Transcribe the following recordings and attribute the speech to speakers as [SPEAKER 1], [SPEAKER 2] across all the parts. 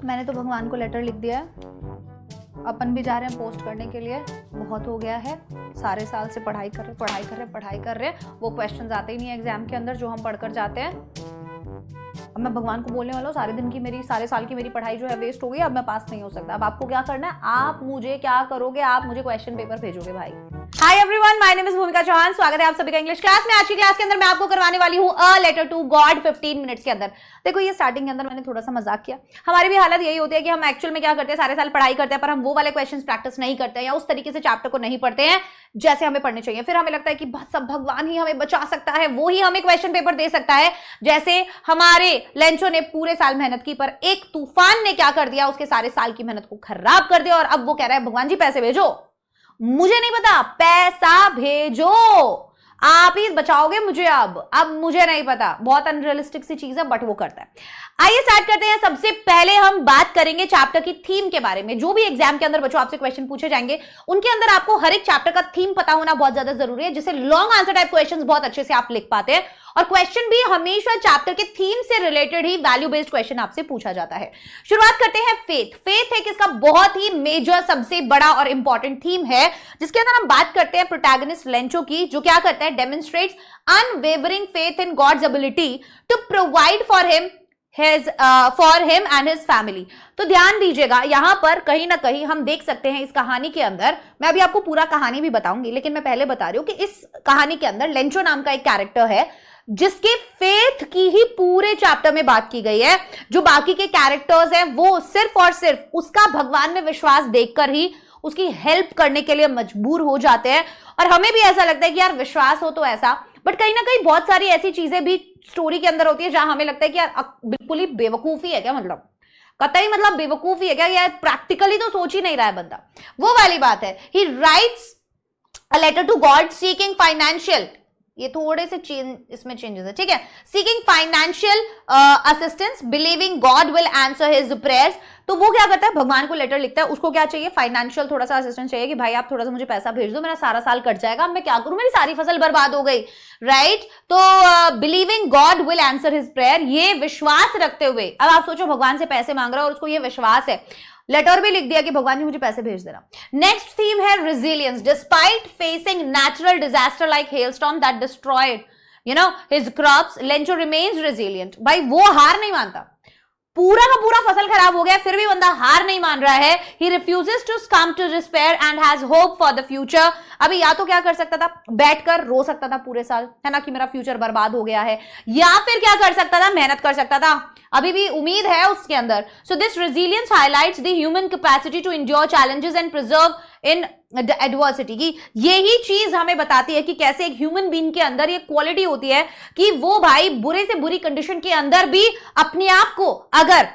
[SPEAKER 1] मैंने तो भगवान को लेटर लिख दिया है, अपन भी जा रहे हैं पोस्ट करने के लिए। बहुत हो गया है, सारे साल से पढ़ाई कर रहे हैं, वो क्वेश्चंस आते ही नहीं है एग्जाम के अंदर जो हम पढ़कर जाते हैं। अब मैं भगवान को बोलने वाला हूँ सारे साल की मेरी पढ़ाई जो है वेस्ट हो गई, अब मैं पास नहीं हो सकता। अब आपको क्या करना है, आप मुझे क्या करोगे, आप मुझे क्वेश्चन पेपर भेजोगे भाई। Hi everyone, my name is भूमिका चौहान, स्वागत है आप सभी का इंग्लिश क्लास में। आज की क्लास के अंदर मैं आपको करवाने वाली हूँ a letter to God 15 minutes के अंदर। देखो ये स्टार्टिंग के अंदर मैंने थोड़ा सा मजाक किया, हमारी भी हालत यही होती है कि हम एक्चुअल में क्या करते हैं, सारे साल पढ़ाई करते हैं पर हम वो वाले क्वेश्चंस प्रैक्टिस नहीं करते हैं या उस तरीके से चैप्टर को नहीं पढ़ते हैं जैसे हमें पढ़ने चाहिए। फिर हमें लगता है कि बस सब भगवान ही हमें बचा सकता है, वो ही हमें क्वेश्चन पेपर दे सकता है। जैसे हमारे लेंचो ने पूरे साल मेहनत की पर एक तूफान ने क्या कर दिया, उसके सारे साल की मेहनत को खराब कर दिया और अब वो कह रहा है भगवान जी पैसे भेजो। मुझे नहीं पता, पैसा भेजो, आप ही बचाओगे मुझे। अब मुझे नहीं पता, बहुत अनरियलिस्टिक सी चीज है बट वो करता है। आइए स्टार्ट करते हैं। सबसे पहले हम बात करेंगे चैप्टर की थीम के बारे में। जो भी एग्जाम के अंदर बच्चों आपसे क्वेश्चन पूछे जाएंगे उनके अंदर आपको हर एक चैप्टर का थीम पता होना बहुत ज्यादा जरूरी है, जिससे लॉन्ग आंसर टाइप क्वेश्चंस बहुत अच्छे से आप लिख पाते हैं और क्वेश्चन भी हमेशा चैप्टर के थीम से रिलेटेड ही वैल्यू बेस्ड क्वेश्चन आपसे पूछा जाता है। शुरुआत करते हैं फेथ। फेथ एक इसका बहुत ही मेजर, सबसे बड़ा और इंपॉर्टेंट थीम है, जिसके अंदर हम बात करते हैं प्रोटैगनिस्ट लेंचो की, जो क्या करता है, demonstrates unwavering faith in God's ability to provide for him and his family. तो ध्यान दीजिएगा, यहां पर कहीं ना कहीं हम देख सकते हैं इस कहानी के अंदर, मैं अभी आपको पूरा कहानी भी बताऊंगी लेकिन मैं पहले बता रही हूं कि इस कहानी के अंदर लेंचो नाम का एक कैरेक्टर है जिसके फेथ की ही पूरे चैप्टर में बात की गई है। जो बाकी के कैरेक्टर्स हैं वो सिर्फ और सिर्फ उसका भगवान में विश्वास देखकर ही उसकी हेल्प करने के लिए मजबूर हो जाते हैं। और हमें भी ऐसा लगता है कि यार विश्वास हो तो ऐसा, बट कहीं ना कहीं बहुत सारी ऐसी चीजें भी स्टोरी के अंदर होती है जहां हमें लगता है कि यार बिल्कुल ही बेवकूफी है क्या, मतलब कतई मतलब बेवकूफी है क्या, यार प्रैक्टिकली तो सोच ही नहीं रहा है बंदा। वो वाली बात है। He writes a letter to God seeking financial, ये थोड़े से इसमें चेंजेस है, ठीक है, seeking financial assistance, believing God will answer his prayers. तो वो क्या करता है, भगवान को लेटर लिखता है, उसको क्या चाहिए, फाइनेंशियल थोड़ा सा असिस्टेंस चाहिए कि भाई आप थोड़ा सा मुझे पैसा भेज दो, मेरा सारा साल कट जाएगा, अब मैं क्या करूं, मेरी सारी फसल बर्बाद हो गई, राइट। तो believing God will answer his prayer, ये विश्वास रखते हुए, अब आप सोचो भगवान से पैसे मांग रहा है और उसको ये विश्वास है, लेटर भी लिख दिया कि भगवान जी मुझे पैसे भेज देना। नेक्स्ट थीम है resilience. Despite facing natural disaster like hailstorm that destroyed his crops, Lencho remains resilient. भाई वो हार नहीं मानता, पूरा का पूरा फसल खराब हो गया फिर भी बंदा हार नहीं मान रहा है। He refuses to come to despair and has hope for the future। अभी या तो क्या कर सकता था, बैठकर रो सकता था पूरे साल, है ना, कि मेरा फ्यूचर बर्बाद हो गया है, या फिर क्या कर सकता था, मेहनत कर सकता था, अभी भी उम्मीद है उसके अंदर। So this resilience highlights the human capacity to endure challenges and preserve in adversity की। यही चीज हमें बताती है कि कैसे एक ह्यूमन बीइंग के अंदर ये क्वालिटी होती है कि वो भाई बुरे से बुरी कंडीशन के अंदर भी अपने आप को अगर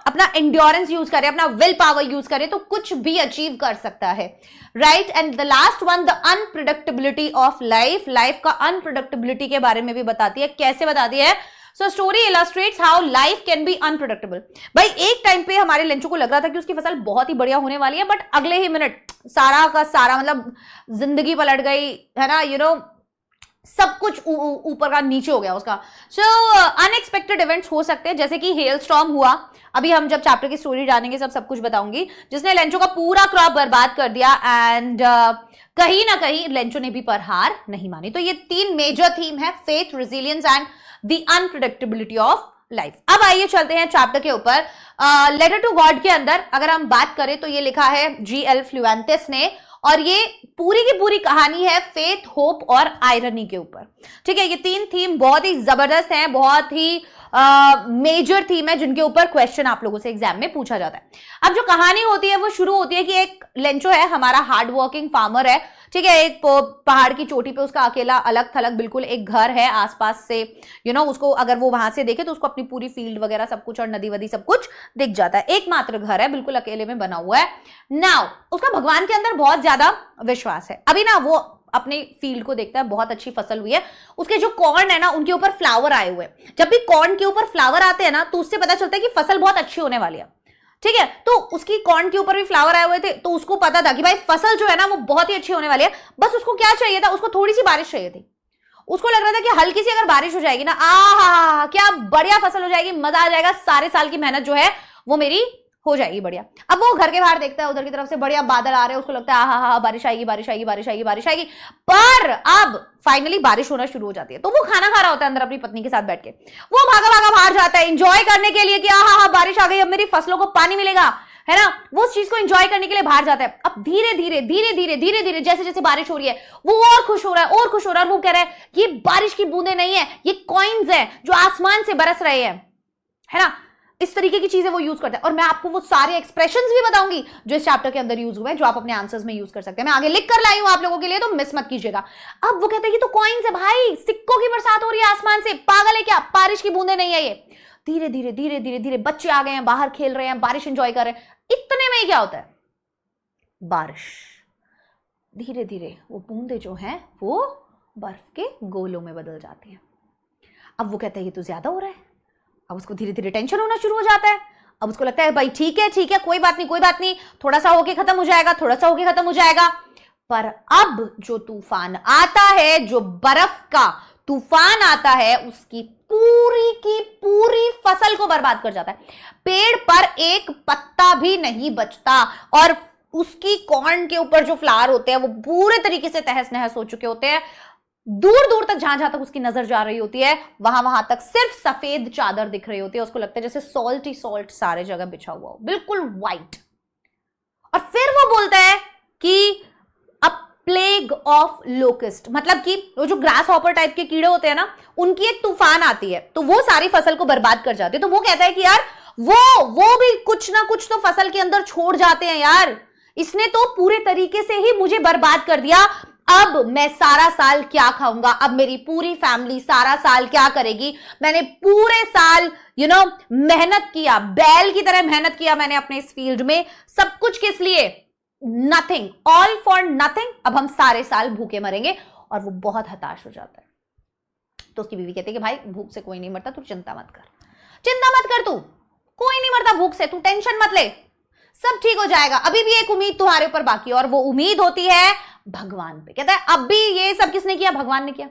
[SPEAKER 1] अपना एंड्योरेंस यूज करे, अपना विल पावर यूज करे तो कुछ भी अचीव कर सकता है, right. And the last one, the unpredictability of life. Life का अनप्रेडिक्टेबिलिटी के बारे में भी बताती है। कैसे बताती है? So story illustrates how life can be unpredictable। भाई एक टाइम पे हमारे लेंचो को लग रहा था कि उसकी फसल बहुत ही बढ़िया होने वाली है, बट अगले ही मिनट सारा का सारा मतलब जिंदगी पलट गई, है ना, सब कुछ ऊपर का नीचे हो गया उसका। सो अनएक्सपेक्टेड इवेंट्स हो सकते हैं, जैसे कि हेल स्टॉर्म हुआ। अभी हम जब चैप्टर की स्टोरी जानेंगे सब कुछ बताऊंगी, जिसने लेंचो का पूरा क्रॉप बर्बाद कर दिया एंड कहीं ना कहीं लेंचो ने भी पर हार नहीं मानी। तो ये 3 मेजर थीम है, faith, resilience and the unpredictability of life. अब आइए चलते हैं चैप्टर के ऊपर। लेटर टू गॉड के अंदर अगर हम बात करें तो ये लिखा है G.L. फ्लुएंटिस ने, और ये पूरी की पूरी कहानी है फेथ, होप और आयरनी के ऊपर, ठीक है। ये 3 थीम बहुत ही जबरदस्त हैं, बहुत ही मेजर थीम है जिनके ऊपर क्वेश्चन आप लोगों से एग्जाम में पूछा जाता है। अब जो कहानी होती है वो शुरू होती है कि एक लेंचो है, हमारा हार्ड वर्किंग फार्मर है, ठीक है, एक पहाड़ की चोटी पे उसका अकेला अलग थलग बिल्कुल एक घर है, आसपास से उसको अगर वो वहां से देखे तो उसको अपनी पूरी फील्ड वगैरह सब कुछ और नदी वदी सब कुछ दिख जाता है। एकमात्र घर है, बिल्कुल अकेले में बना हुआ है। नाउ उसका भगवान के अंदर बहुत ज्यादा विश्वास है। अभी ना वो अपने फील्ड को देखता है, बहुत अच्छी फसल हुई है, उसके जो कॉर्न है ना उनके ऊपर फ्लावर आए हुए हैं। जब भी कॉर्न के ऊपर फ्लावर आते हैं ना तो उससे पता चलता है कि फसल बहुत अच्छी होने वाली है, ठीक है। तो उसकी कॉर्न के ऊपर भी फ्लावर आए हुए थे, तो उसको पता था कि भाई फसल जो है ना वो बहुत ही अच्छी होने वाली है। बस उसको क्या चाहिए था, उसको थोड़ी सी बारिश चाहिए थी। उसको लग रहा था कि हल्की सी अगर बारिश हो जाएगी ना, क्या बढ़िया फसल हो जाएगी, मजा आ जाएगा, सारे साल की मेहनत जो है वो मेरी हो जाएगी बढ़िया। अब वो घर के बाहर देखता है, उधर की तरफ से बढ़िया बादल आ रहे हैं, उसको लगता है हा बारिश आएगी बारिश आएगी बारिश आएगी बारिश आएगी। पर अब फाइनली बारिश होना शुरू हो जाती है, तो वो खाना खा रहा होता है अंदर अपनी पत्नी के साथ बैठ के, वो भागा भागा बाहर जाता है एंजॉय करने के लिए कि हा बारिश आ गई, अब मेरी फसलों को पानी मिलेगा, है ना, वो उस चीज को एंजॉय करने के लिए बाहर जाता है। अब धीरे धीरे धीरे धीरे धीरे धीरे जैसे जैसे बारिश हो रही है वो और खुश हो रहा है और खुश हो रहा है, वो कह रहा है ये बारिश की बूंदें नहीं है, ये कॉइन्स है जो आसमान से बरस रहे हैं, है ना, इस तरीके की चीजें वो यूज करता है। और मैं आपको वो सारे एक्सप्रेशंस भी बताऊंगी जो इस चैप्टर के अंदर यूज हुए हैं, जो आप अपने आंसर्स में यूज कर सकते हैं। मैं आगे लिख कर लाई हूं आप लोगों के लिए, तो मिस मत कीजिएगा। अब वो कहते हैं कि तो कॉइन्स है भाई, सिक्कों की बरसात हो रही है आसमान से, पागल है क्या, बारिश की बूंदें नहीं है ये। धीरे धीरे धीरे धीरे धीरे बच्चे आ गए हैं, बाहर खेल रहे हैं, बारिश एंजॉय कर रहे हैं। इतने में क्या होता है, बारिश धीरे धीरे वो बूंदे जो हैं वो बर्फ के गोलों में बदल जाती हैं। अब वो कहते हैं ये तो ज्यादा हो रहा है। अब उसको धीरे धीरे टेंशन होना शुरू हो जाता है। अब उसको लगता है भाई ठीक है कोई बात नहीं, थोड़ा सा होके खत्म हो जाएगा, थोड़ा सा होके खत्म हो जाएगा। पर अब जो तूफान आता है, जो बर्फ का तूफान आता है, उसकी पूरी की पूरी फसल को बर्बाद कर जाता है। पेड़ पर एक पत्ता भी नहीं बचता और उसकी कॉर्न के ऊपर जो फ्लावर होते हैं वो पूरे तरीके से तहस नहस हो चुके होते हैं। दूर दूर तक जहां तक उसकी नजर जा रही होती है वहां तक सिर्फ सफेद चादर दिख रही होती है। उसको लगता है जैसे सॉल्ट ही सॉल्ट सारे जगह बिछा हुआ हो, बिल्कुल व्हाइट। और फिर वो बोलता है कि अ प्लेग ऑफ लोकस्ट, मतलब कि वो जो ग्रास हॉपर टाइप के कीड़े होते हैं ना, उनकी एक तूफान आती है तो वो सारी फसल को बर्बाद कर जाती है। तो वो कहता है कि यार वो भी कुछ ना कुछ तो फसल के अंदर छोड़ जाते हैं यार, इसने तो पूरे तरीके से ही मुझे बर्बाद कर दिया। अब मैं सारा साल क्या खाऊंगा, अब मेरी पूरी फैमिली सारा साल क्या करेगी। मैंने पूरे साल मेहनत किया, बैल की तरह मेहनत किया मैंने अपने इस फील्ड में, सब कुछ किस लिए, नथिंग, ऑल फॉर नथिंग। अब हम सारे साल भूखे मरेंगे। और वो बहुत हताश हो जाता है। तो उसकी बीवी कहती है कि भाई भूख से कोई नहीं मरता, तू चिंता मत कर, तू कोई नहीं मरता भूख से, तू टेंशन मत ले, सब ठीक हो जाएगा। अभी भी एक उम्मीद तुम्हारे ऊपर बाकी है और वो उम्मीद होती है भगवान पे। कहता है अब भी ये सब किसने किया, भगवान ने किया,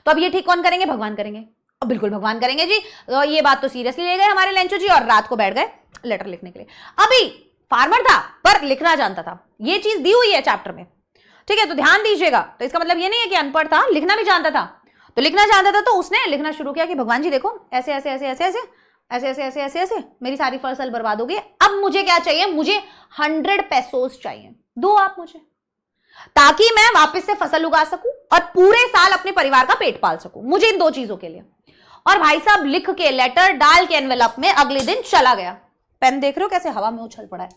[SPEAKER 1] तो अब ये ठीक कौन करेंगे, भगवान करेंगे। अब बिल्कुल भगवान करेंगे जी, तो ये बात तो सीरियसली ले गए हमारे लेंचो जी और रात को बैठ गए लेटर लिखने के लिए। अभी फार्मर था पर लिखना जानता था, ये चीज दी हुई है चैप्टर में, ठीक है, तो ध्यान दीजिएगा। तो इसका मतलब ये नहीं है कि अनपढ़ था, लिखना भी जानता था। तो लिखना जानता था तो उसने लिखना शुरू किया कि भगवान जी देखो ऐसे ऐसे ऐसे ऐसे ऐसे ऐसे ऐसे ऐसे ऐसे ऐसे मेरी सारी फसल बर्बाद हो गई। अब मुझे क्या चाहिए, मुझे 100 पेसोस चाहिए, दो आप मुझे, ताकि मैं वापस से फसल उगा सकूं और पूरे साल अपने परिवार का पेट पाल सकूं, मुझे इन दो चीजों के लिए। और भाई साहब लिख के लेटर डाल के एनवेलप में अगले दिन चला गया। पेन देख रहे हो कैसे हवा में उछल पड़ा है।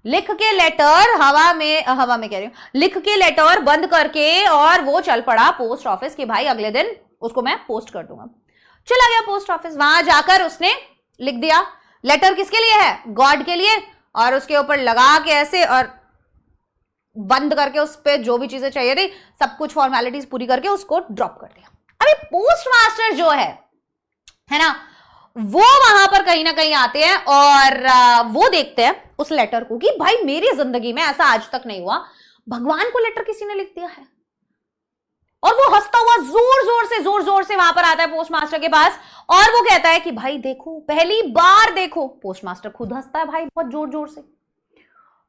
[SPEAKER 1] लिख के लेटर हवा में कह रही हूं, लिख के लेटर बंद करके और वो चल पड़ा पोस्ट ऑफिस कि भाई अगले दिन उसको मैं पोस्ट कर दूंगा। चला गया पोस्ट ऑफिस, वहां जाकर उसने लिख दिया लेटर किसके लिए है, गॉड के लिए, और उसके ऊपर लगा के ऐसे और बंद करके उस पे जो भी चीजें चाहिए थी सब कुछ फॉर्मेलिटीज पूरी करके उसको ड्रॉप कर दिया। अभी पोस्ट मास्टर जो है ना, वो वहां पर कहीं ना कहीं आते हैं और वो देखते हैं उस लेटर को कि भाई मेरी जिंदगी में ऐसा आज तक नहीं हुआ, भगवान को लेटर किसी ने लिख दिया है। और वो हंसता हुआ जोर जोर से वहां पर आता है पोस्ट मास्टर के पास और वो कहता है कि भाई देखो, पहली बार देखो। पोस्ट मास्टर खुद हंसता है भाई बहुत जोर जोर से,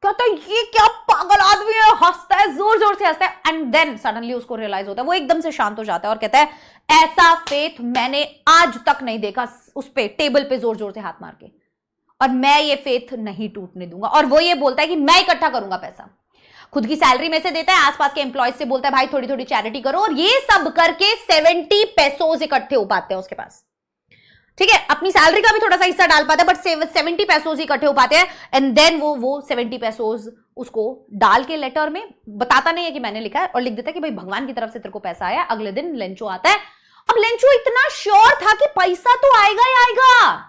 [SPEAKER 1] कहता है ये क्या पागल आदमी है, हंसता है जोर से हंसता है। एंड देन सडनली उसको रियलाइज होता है, वो एकदम से शांत हो जाता है और कहता है ऐसा फेथ मैंने आज तक नहीं देखा, उस पे टेबल पे जोर जोर से हाथ मार के, और मैं ये फेथ नहीं टूटने दूंगा। और वो ये बोलता है कि मैं इकट्ठा करूंगा पैसा, खुद की सैलरी में से देता है, आसपास के एम्प्लॉयज से बोलता है भाई थोड़ी थोड़ी चैरिटी करो, और ये सब करके 70 पेसोस इकट्ठे हो पाते हैं उसके पास, ठीक है। अपनी सैलरी का भी थोड़ा सा हिस्सा डाल पाता है बट 70 पेसोस इकट्ठे हो पाते हैं। एंड देन वो 70 पेसोस उसको डाल के लेटर में बताता नहीं है कि मैंने लिखा है और लिख देता है कि भाई भगवान की तरफ से तेरे को पैसा आया। अगले दिन लेंचो आता है। अब लेंचो इतना श्योर था कि पैसा तो आएगा ही आएगा,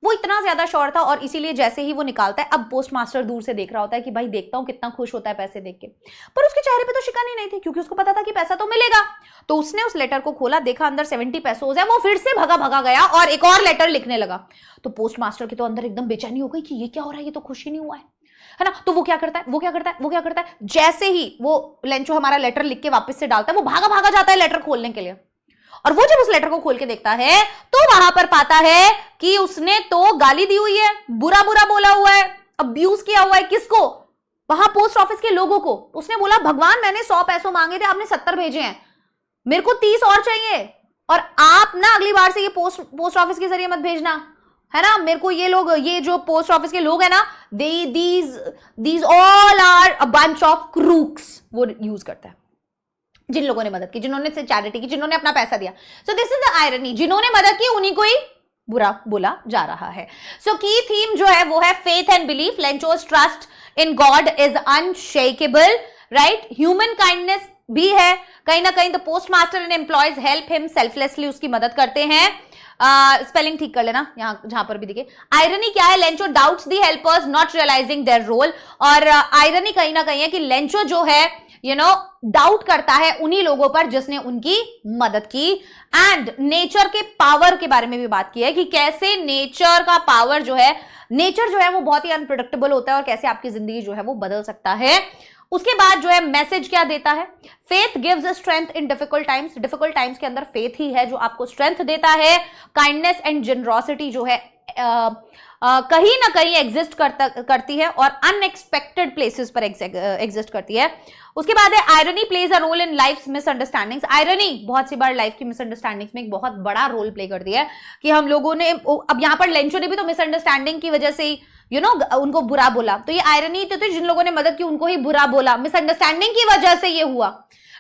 [SPEAKER 1] वो इतना ज्यादा श्योर था, और इसीलिए जैसे ही वो निकालता है, अब पोस्ट मास्टर दूर से देख रहा होता है कि भाई देखता हूं कितना खुश होता है पैसे देख के, पर उसके चेहरे पे तो शिकन नहीं थी क्योंकि उसको पता था कि पैसा तो मिलेगा। तो उसने उस लेटर को खोला, देखा अंदर 70 पेसोस है, वो फिर से भगा गया और एक और लेटर लिखने लगा। तो पोस्ट मास्टर की तो अंदर एकदम बेचैनी हो गई कि ये क्या हो रहा है, ये तो खुश ही नहीं हुआ है ना। तो वो क्या करता है, जैसे ही वो लेंचो हमारा लेटर लिख के वापस से डालता है, वो भागा जाता है लेटर खोलने के लिए, और वो जब उस लेटर को खोल के देखता है तो वहां पर पाता है कि उसने तो गाली दी हुई है, बुरा बुरा बोला हुआ है, अब्यूज किया हुआ है। किसको? वहां पोस्ट ऑफिस के लोगों को। उसने बोला भगवान मैंने 100 पैसों मांगे थे, आपने 70 भेजे हैं, मेरे को 30 और चाहिए, और आप ना अगली बार से ये पोस्ट ऑफिस के जरिए मत भेजना, है ना। मेरे को ये लोग, ये जो पोस्ट ऑफिस के लोग है ना, these all are a bunch of crooks, वो यूज करता है जिन लोगों ने मदद की, जिन्होंने चैरिटी की, जिन्होंने अपना पैसा दिया। So this is the irony, जिन्होंने मदद की उन्हीं को ही बुरा बोला जा रहा है। सो की थीम जो है वो है faith and belief. Lencho's trust in God is unshakeable, right. Human kindness भी है कहीं ना कहीं। The postmaster and employees help him, selflessly उसकी मदद करते हैं। स्पेलिंग ठीक कर लेना यहां जहां पर भी दिखे। आयरनी क्या है? Lencho doubts the helpers not realizing their role. और आयरनी कहीं ना कहीं है कि लेंचो जो है डाउट करता है उन्हीं लोगों पर जिसने उनकी मदद की। एंड नेचर के पावर के बारे में भी बात की है कि कैसे नेचर का पावर जो है, नेचर जो है वो बहुत ही अनप्रेडिक्टेबल होता है और कैसे आपकी जिंदगी जो है वो बदल सकता है। उसके बाद जो है मैसेज क्या देता है? Faith gives strength in difficult times. Difficult times के अंदर फेथ ही है जो आपको स्ट्रेंथ देता है। काइंडनेस एंड जनरॉसिटी जो है कहीं ना कहीं एग्जिस्ट करती है और अनएक्सपेक्टेड प्लेसेस पर एग्जिस्ट करती है। उसके बाद है irony plays a role in life misunderstandings. Irony बहुत सी बार लाइफ की मिसअंडरस्टैंडिंग्स में एक बहुत बड़ा रोल प्ले करती है कि हम लोगों ने, अब यहाँ पर लेंचो ने भी तो मिसअंडरस्टैंडिंग की वजह से उनको बुरा बोला, तो ये आयरनी तो जिन लोगों ने मदद की उनको ही बुरा बोला, मिसअंडरस्टैंडिंग की वजह से ये हुआ,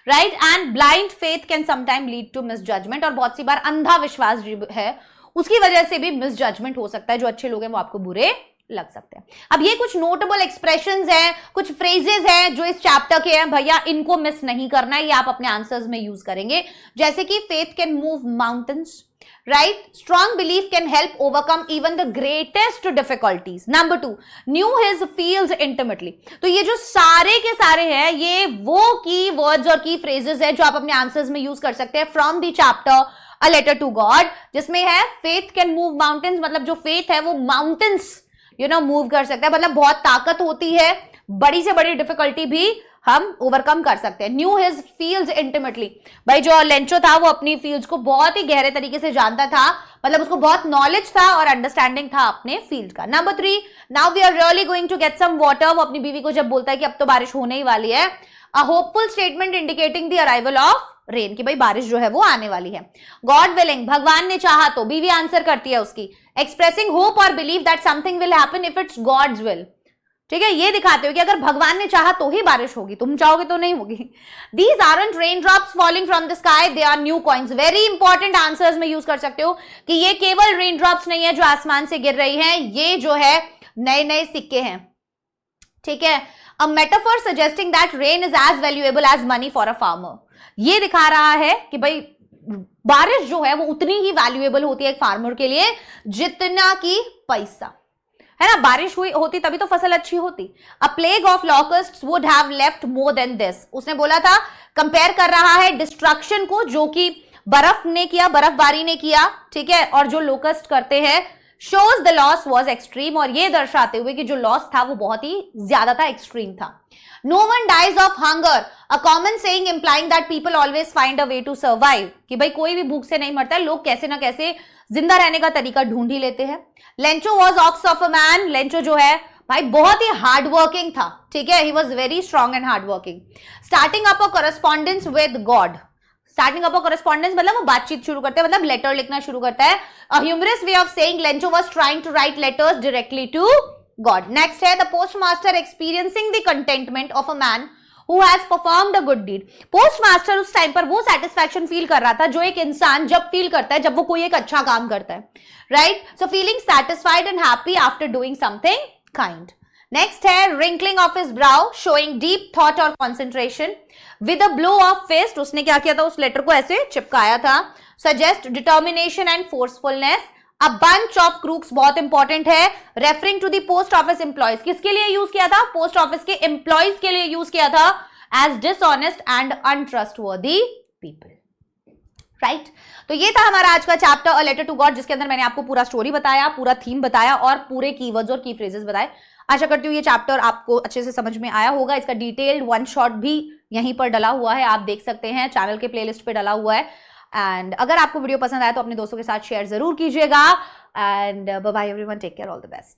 [SPEAKER 1] right. And blind faith can sometime lead to misjudgment. और बहुत सी बार अंधा विश्वास जो है उसकी वजह से भी मिसजजमेंट हो सकता है। जो अच्छे लोग हैं वो आपको बुरे लग सकते हैं। अब ये कुछ नोटेबल एक्सप्रेशंस हैं, कुछ फ्रेजेस हैं जो इस चैप्टर के हैं, भैया इनको मिस नहीं करना है, ये आप अपने आंसर्स में यूज करेंगे। जैसे कि faith can move mountains, right. Strong belief can help overcome even the greatest difficulties. Number 2, knew his fields intimately. तो ये जो सारे के सारे हैं ये वो की वर्ड्स और की फ्रेजेस है जो आप अपने आंसर्स में यूज कर सकते हैं from the chapter a letter to God, जिसमें है फेथ कैन मूव माउंटेन्स, मतलब जो फेथ है वो माउंटेन्स मूव कर सकता है, मतलब बहुत ताकत होती है, बड़ी से बड़ी डिफिकल्टी भी हम ओवरकम कर सकते हैं। न्यू हिज फील्ड्स इंटिमेटली, भाई जो लेंचो था वो अपनी फील्ड्स को बहुत ही गहरे तरीके से जानता था, मतलब उसको बहुत नॉलेज था और अंडरस्टैंडिंग था अपने फील्ड का। Number 3, now we are really going to get some water. वो अपनी बीवी को जब बोलता है कि अब तो बारिश होने ही वाली है, a hopeful statement indicating the arrival of rain, कि भाई बारिश जो है वो आने वाली है। गॉड विलिंग, भगवान ने चाहा तो, बीवी आंसर करती है उसकी। एक्सप्रेसिंग होप और believe that something will happen if it's God's will, ठीक है, ये दिखाते हो कि अगर भगवान ने चाहा तो ही बारिश होगी, तुम चाहोगे तो नहीं होगी। These aren't rain drops falling from the sky, they are new coins. Very important answers में यूज कर सकते हो कि ये केवल रेन ड्रॉप्स नहीं है जो आसमान से गिर रही हैं, ये जो है नए नए सिक्के हैं, ठीक है। A metaphor suggesting that rain is as valuable as money for a farmer. ये दिखा रहा है कि भाई बारिश जो है वो उतनी ही वैल्यूएबल होती है एक फार्मर के लिए जितना कि पैसा, है ना। बारिश हुई होती तभी तो फसल अच्छी होती। A plague of locusts would have left more than this. उसने बोला था, कंपेयर कर रहा है डिस्ट्रक्शन को जो कि बर्फ ने किया, बर्फबारी ने किया, ठीक है, और जो लोकस्ट करते हैं। Shows the loss was extreme, और ये दर्शाते हुए कि जो लॉस था वो बहुत ही ज्यादा था, एक्सट्रीम था। No one dies of hunger, a common saying implying that people always find a way to survive, कि भाई कोई भी भूख से नहीं मरता है, लोग कैसे ना कैसे जिंदा रहने का तरीका ढूंढ ही लेते हैं। Lencho was ox of a man, Lencho जो है भाई बहुत ही हार्ड वर्किंग था, ठीक है, he was very strong and hard working. Starting up a correspondence with God, starting up a correspondence मतलब वो बातचीत शुरू करते हैं, मतलब लेटर लिखना शुरू करता है। A humorous way of saying Lencho was trying to write letters directly to God. Next है the postmaster experiencing the contentment of a man who has performed a good deed। Postmaster उस time पर वो satisfaction feel कर रहा था जो एक इंसान जब फील करता है जब वो कोई एक अच्छा काम करता है, right. So feeling satisfied and happy after doing something kind. Next है wrinkling of his brow showing deep thought और concentration with a blow of fist। उसने क्या किया था, उस लेटर को ऐसे चिपकाया था। suggest determination and forcefulness। A bunch of crooks बहुत इंपॉर्टेंट है, referring to the post office employees. किसके लिए यूज किया था? पोस्ट ऑफिस के एम्प्लॉयज के लिए यूज किया था, as dishonest and untrustworthy people, right. तो ये था हमारा आज का chapter a letter to God, जिसके अंदर मैंने आपको पूरा स्टोरी बताया, पूरा थीम बताया और पूरे कीवर्ड्स और की फ्रेजेस बताए। आशा करती हूँ ये चैप्टर आपको अच्छे से समझ में आया होगा। इसका डिटेल्ड वन शॉट भी यहीं पर डला हुआ है, आप देख सकते हैं, चैनल के प्लेलिस्ट पे डला हुआ है। एंड अगर आपको वीडियो पसंद आए तो अपने दोस्तों के साथ शेयर जरूर कीजिएगा and bye bye everyone, take care, all the best.